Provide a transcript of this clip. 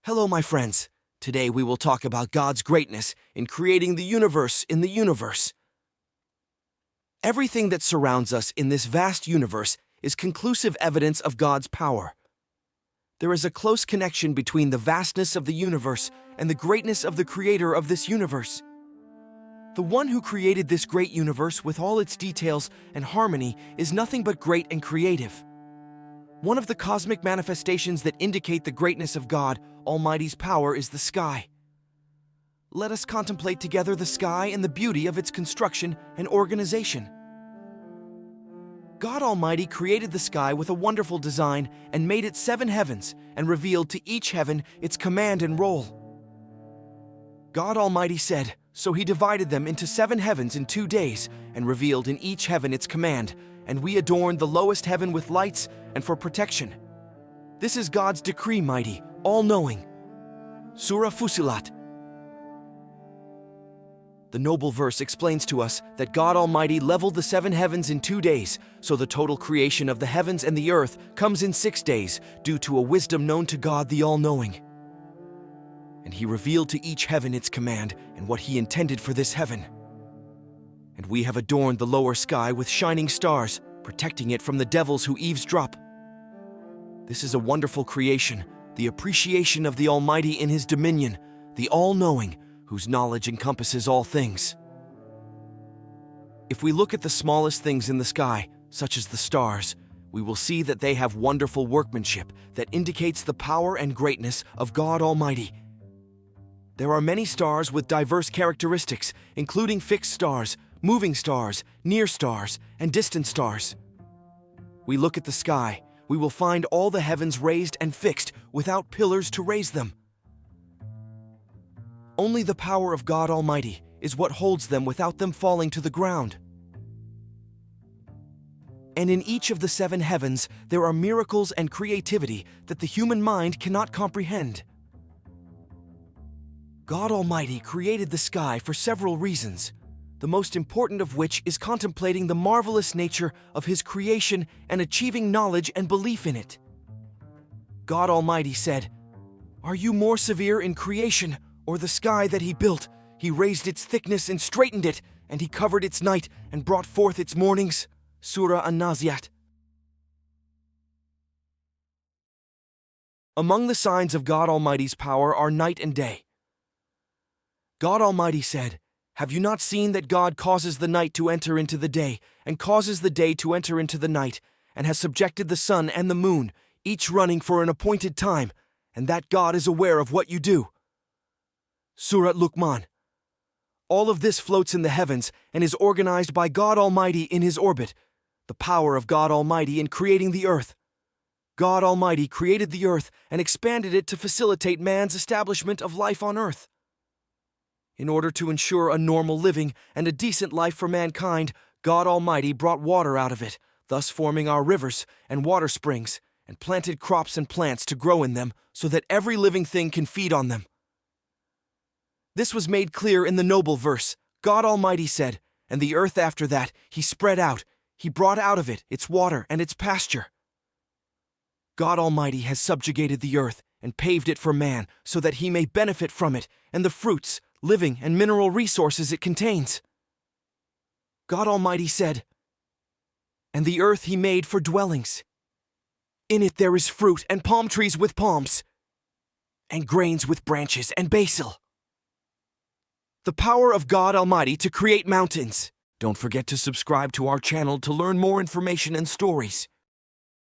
Hello, my friends. Today we will talk about God's greatness in creating the universe in the universe. Everything that surrounds us in this vast universe is conclusive evidence of God's power. There is a close connection between the vastness of the universe and the greatness of the creator of this universe. The one who created this great universe with all its details and harmony is nothing but great and creative. One of the cosmic manifestations that indicate the greatness of God Almighty's power is the sky. Let us contemplate together the sky and the beauty of its construction and organization. God Almighty created the sky with a wonderful design and made it 7 heavens and revealed to each heaven its command and role. God Almighty said, so He divided them into 7 heavens in 2 days and revealed in each heaven its command, and we adorned the lowest heaven with lights and for protection. This is God's decree, mighty, all-knowing. Surah Fussilat. The noble verse explains to us that God Almighty leveled the 7 heavens in 2 days, so the total creation of the heavens and the earth comes in 6 days, due to a wisdom known to God the All-Knowing. And He revealed to each heaven its command and what He intended for this heaven. And we have adorned the lower sky with shining stars, protecting it from the devils who eavesdrop. This is a wonderful creation, the appreciation of the Almighty in His dominion, the All-Knowing, whose knowledge encompasses all things. If we look at the smallest things in the sky, such as the stars, we will see that they have wonderful workmanship that indicates the power and greatness of God Almighty. There are many stars with diverse characteristics, including fixed stars, moving stars, near stars, and distant stars. We look at the sky, we will find all the heavens raised and fixed without pillars to raise them. Only the power of God Almighty is what holds them without them falling to the ground. And in each of the 7 heavens, there are miracles and creativity that the human mind cannot comprehend. God Almighty created the sky for several reasons, the most important of which is contemplating the marvelous nature of His creation and achieving knowledge and belief in it. God Almighty said, "Are you more severe in creation or the sky that He built? He raised its thickness and straightened it, and He covered its night and brought forth its mornings." Surah An-Naziat. Among the signs of God Almighty's power are night and day. God Almighty said, "Have you not seen that God causes the night to enter into the day, and causes the day to enter into the night, and has subjected the sun and the moon, each running for an appointed time, and that God is aware of what you do?" Surah Luqman. All of this floats in the heavens and is organized by God Almighty in His orbit, the power of God Almighty in creating the earth. God Almighty created the earth and expanded it to facilitate man's establishment of life on earth. In order to ensure a normal living and a decent life for mankind, God Almighty brought water out of it, thus forming our rivers and water springs, and planted crops and plants to grow in them so that every living thing can feed on them. This was made clear in the noble verse. God Almighty said, "And the earth after that He spread out, He brought out of it its water and its pasture." God Almighty has subjugated the earth and paved it for man so that he may benefit from it and the fruits, living and mineral resources it contains. God Almighty said, "And the earth He made for dwellings. In it there is fruit and palm trees with palms, and grains with branches and basil." The power of God Almighty to create mountains. Don't forget to subscribe to our channel to learn more information and stories.